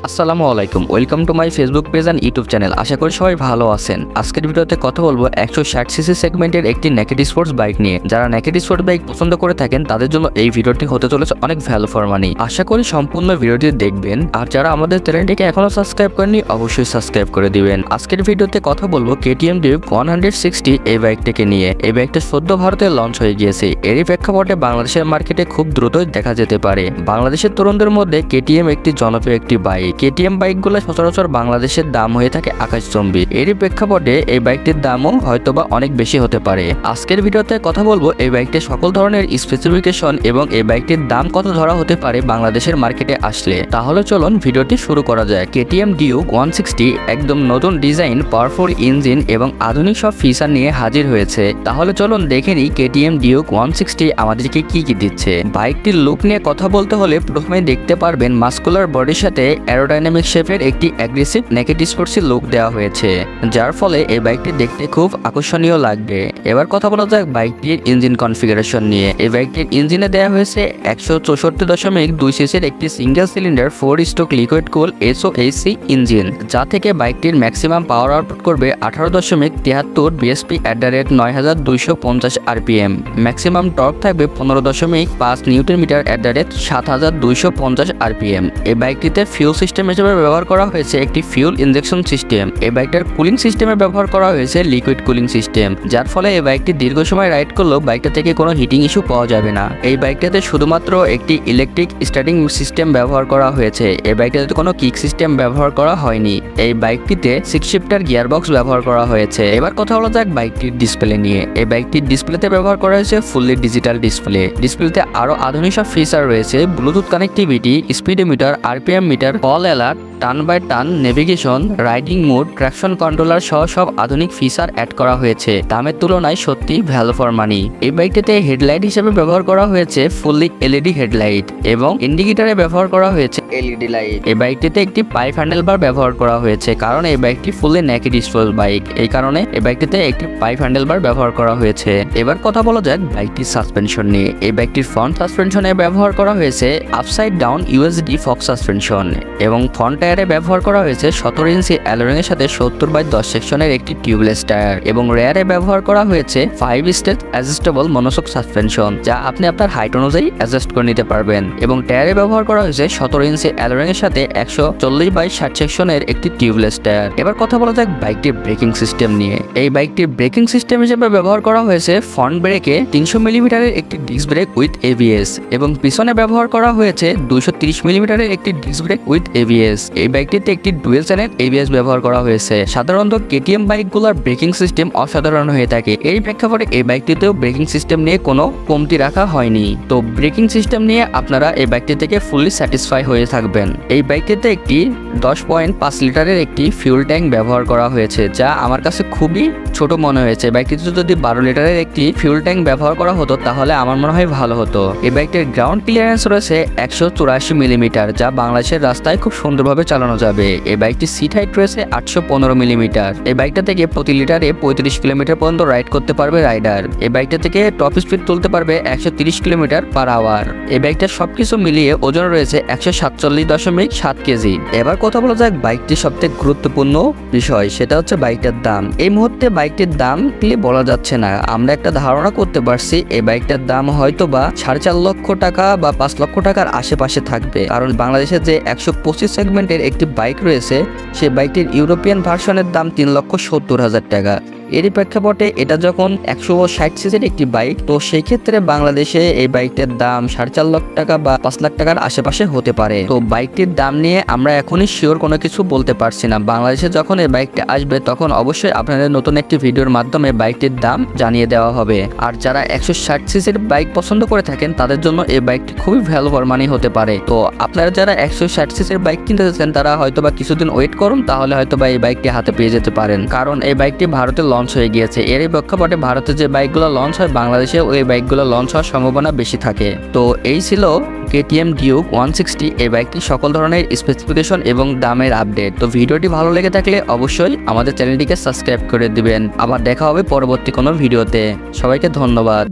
আসসালামু আলাইকুম, welcome to my Facebook page and YouTube channel. আশা করি সবাই ভালো আছেন। আজকের ভিডিওতে কথা বলবো 160 সিসি সেগমেন্টের একটি নেকেড স্পোর্টস বাইক নিয়ে। যারা নেকেড স্পোর্টস বাইক পছন্দ করে থাকেন তাদের জন্য এই ভিডিওটি হতে চলেছে অনেক ভ্যালু ফর মানি। আশা করি সম্পূর্ণ ভিডিওটি দেখবেন। আর যারা আমাদের চ্যানেলটিকে এখনো সাবস্ক্রাইব করেননি অবশ্যই সাবস্ক্রাইব করে দিবেন। আজকের ভিডিওতে কথা বলবো KTM Duke 160 এই বাইকটিকে নিয়ে। এই বাইকটা সদ্য ভারতে লঞ্চ হয়ে গিয়েছে। এরই প্রেক্ষাপটে বাংলাদেশের মার্কেটে খুব দ্রুতই দেখা যেতে পারে। বাংলাদেশের তরুণদের মধ্যে KTM একটি জনপ্রিয় একটি বাইক। KTM বাইকগুলো সচরাচর বাংলাদেশের দাম হয়ে থাকে আকাশচুম্বী। এরই প্রেক্ষাপটে এই বাইকটির দামও হয়তোবা অনেক বেশি হতে পারে। আজকের ভিডিওতে কথা বলবো এই বাইকটির সকল ধরনের স্পেসিফিকেশন এবং এই বাইকটির দাম কত ধরা হতে পারে বাংলাদেশের মার্কেটে আসলে। তাহলে চলুন ভিডিওটি শুরু করা যায়। KTM Duke 160 একদম নতুন ডিজাইন, পাওয়ারফুল ইঞ্জিন এবং আধুনিক সব ফিচার নিয়ে হাজির হয়েছে। তাহলে চলুন দেখে নিই KTM Duke 160 আমাদেরকে কি দিচ্ছে। বাইকটির লুক নিয়ে কথা বলতে হলে প্রথমে দেখতে পারবেন মাস্কুলার বডির সাথে অ্যারোডাইনামিক শেপের একটি অ্যাগ্রেসিভ নেকেড স্পোর্টসি লুক দেওয়া হয়েছে, যার ফলে এই বাইকটি দেখতে খুব আকর্ষণীয় লাগবে। এবার কথা বলা যাক বাইকটির ইঞ্জিন কনফিগারেশন নিয়ে। এই বাইকটির ইঞ্জিনে দেওয়া হয়েছে 164.2 সিসির একটি সিঙ্গেল সিলিন্ডার 4 স্ট্রোক লিকুইড কুল SOHC ইঞ্জিন, যা থেকে বাইকটির ম্যাক্সিমাম পাওয়ার আউটপুট করবে 18.73 bhp @ 9250 rpm। ম্যাক্সিমাম টর্ক থাকবে 15.5 নিউটন মিটার @ 7250 rpm। এই বাইকটিতে ফিউল সিস্টেম হিসেবে ব্যবহার করা হয়েছে একটি ফিউল ইনজেকশন সিস্টেম। এই বাইকটার কুলিং সিস্টেমে ব্যবহার করা হয়েছে লিকুইড কুলিং সিস্টেম, যার ফলে এই বাইকটি দীর্ঘ সময় রাইড করলেও বাইকটা থেকে কোনো হিটিং ইস্যু পাওয়া যাবে না। এই বাইকটাতে শুধুমাত্র একটি ইলেকট্রিক স্টার্টিং সিস্টেম ব্যবহার করা হয়েছে। এই বাইকটাতে কোনো কিক সিস্টেম ব্যবহার করা হয়নি। এই বাইকটিতে 6 শিফটার গিয়ারবক্স ব্যবহার করা হয়েছে। এবার কথা বলা যাক বাইকটির ডিসপ্লে নিয়ে। এই বাইকটির ডিসপ্লেতে ব্যবহার করা হয়েছে ফুললি ডিজিটাল ডিসপ্লে। ডিসপ্লেতে আরো আধুনিক সব ফিচার রয়েছে, Bluetooth connectivity, speedometer, RPM meter, call alert, turn by turn navigation, riding mode, traction controller সহ সব আধুনিক ফিচার অ্যাড করা হয়েছে। দামের তুলনায় সত্যি ভ্যালু ফর মানি। এই বাইকটিতে হেডলাইট হিসেবে ব্যবহার করা হয়েছে ফুললি LED হেডলাইট এবং ইন্ডিকেটরে ব্যবহার করা হয়েছে LED লাইট। এই বাইকটিতে একটি পাইপ হ্যান্ডেল বার ব্যবহার করা হয়েছে, কারণ এই বাইকটি ফুললি নেকেড স্পোর্টস বাইক। এই কারণে এই বাইকটিতে একটি পাইপ হ্যান্ডেল বার ব্যবহার করা হয়েছে। এবার কথা বলা যাক বাইকটির সাসপেনশন নিয়ে। এই বাইকটির ফ্রন্ট সাসপেনশনে ব্যবহার করা হয়েছে upside down USD Fox suspension এবং ফ্রন্ট টায়ারে ব্যবহার করা হয়েছে 17 ইঞ্চি অ্যালোরিং এর সাথে 70/10 সেকশনের একটি টিউবলেস টায়ার এবং রেয়ারে ব্যবহার করা হয়েছে 5 স্টেজ অ্যাডজাস্টেবল মনোশক সাসপেনশন, যা আপনি আপনার হাইট অনুযায়ী অ্যাডজাস্ট করে নিতে পারবেন। এবং টায়ারে ব্যবহার করা হয়েছে 17 ইঞ্চি অ্যালোরিং এর সাথে 140/60 সেকশনের একটি টিউবলেস টায়ার। এবার কথা বলা যাক বাইকটির ব্রেকিং সিস্টেম নিয়ে। এই বাইকটির ব্রেকিং সিস্টেম হিসেবে ব্যবহার করা হয়েছে ফ্রন্ট ব্রেকে 300 মিলিমিটারের একটি ডিস্ক ব্রেক উইথ ABS এবং পিছনে ব্যবহার করা হয়েছে 230 মিলিমিটারের একটি ডিস্ক ব্রেক উইথ ABS। এই বাইকটিতে একটি ডুয়েল চ্যানেল ABS ব্যবহার করা হয়েছে। সাধারণত KTM বাইকগুলোর ব্রেকিং সিস্টেম অসাধারণ হয়ে থাকে। এই প্রেক্ষাপটে এই বাইকটিতেও ব্রেকিং সিস্টেম নিয়ে কোনো কমতি রাখা হয়নি। তো ব্রেকিং সিস্টেম নিয়ে আপনারা এই বাইকটি থেকে ফুললি স্যাটিসফাই হয়ে থাকবেন। এই বাইকটিতে একটি 10.5 লিটারের একটি ফিউল ট্যাঙ্ক ব্যবহার করা হয়েছে, যা আমার কাছে খুবই ছোট মনে হয়েছে। বাইকটিতে যদি 12 লিটারের একটি ফিউল ট্যাঙ্ক ব্যবহার করা হতো তাহলে আমার মনে হয় ভালো হতো। এই বাইকটির গ্রাউন্ড ক্লিয়ারেন্স রয়েছে 184 মিলিমিটার, যা বাংলাদেশের রাস্তায় খুব সুন্দরভাবে চালানো যাবে। এই বাইকটির সিট হাইট রয়েছে 815 মিলিমিটার। এই বাইকটা থেকে প্রতি লিটারে 35 কিলোমিটার পর্যন্ত রাইড করতে পারবে রাইডার। এই বাইকটা থেকে টপ স্পিড তুলতে পারবে 130 কিলোমিটার/আওয়ার। এই বাইকটার সবকিছু মিলিয়ে ওজন রয়েছে 147.7 কেজি। এবার কথা বলা যাক বাইকটির সবথেকে গুরুত্বপূর্ণ বিষয়, সেটা হচ্ছে বাইকটার দাম। এই মুহূর্তে বাইকটির দাম কি বলা যাচ্ছে না। আমরা একটা ধারণা করতে পারছি এই বাইকটার দাম হয়তো বা 4.5 লক্ষ টাকা বা 5 লক্ষ টাকার আশেপাশে থাকবে, কারণ বাংলাদেশের যে 125 সেগমেন্টের একটি বাইক রয়েছে সেই বাইকটির ইউরোপিয়ান ভার্সনের দাম 3,70,000 টাকা। এরই প্রেক্ষাপটে এটা যখন 160 সিসির একটি বাইক, তো সেই ক্ষেত্রে বাংলাদেশে এই বাইকটার দাম 4.5 লক্ষ টাকা বা 5 লাখ টাকার আশেপাশে হতে পারে। তো বাইকটির দাম নিয়ে আমরা এখনই শিওর কোনো কিছু বলতে পারছি না। বাংলাদেশে যখন এই বাইকটা আসবে তখন অবশ্যই আপনাদের নতুন একটি ভিডিওর মাধ্যমে বাইকটির দাম জানিয়ে দেওয়া হবে। আর যারা 160 সিসির বাইক পছন্দ করে থাকেন তাদের জন্য এই বাইকটি খুবই ভ্যালু ফর মানি হতে পারে। তো আপনারা যারা 160 সিসির বাইক কিনতে চাচ্ছেন তারা হয়তোবা কিছুদিন ওয়েট করুন, তাহলে হয়তোবা এই বাইকটি হাতে পেয়ে যেতে পারেন, কারণ এই বাইকটি ভারতে লঞ্চ হয়ে গিয়েছে। এর প্রেক্ষাপটে ভারতে যে বাইকগুলো লঞ্চ হয় বাংলাদেশে ওই বাইকগুলো লঞ্চ হওয়ার সম্ভাবনা বেশি থাকে। তো এই ছিল KTM Duke 160 এই বাইকটির সকল ধরনের স্পেসিফিকেশন এবং দামের আপডেট। তো ভিডিওটি ভালো লেগে থাকলে অবশ্যই আমাদের চ্যানেলটিকে সাবস্ক্রাইব করে দিবেন। আবার দেখা হবে পরবর্তী কোনো ভিডিওতে। সবাইকে ধন্যবাদ।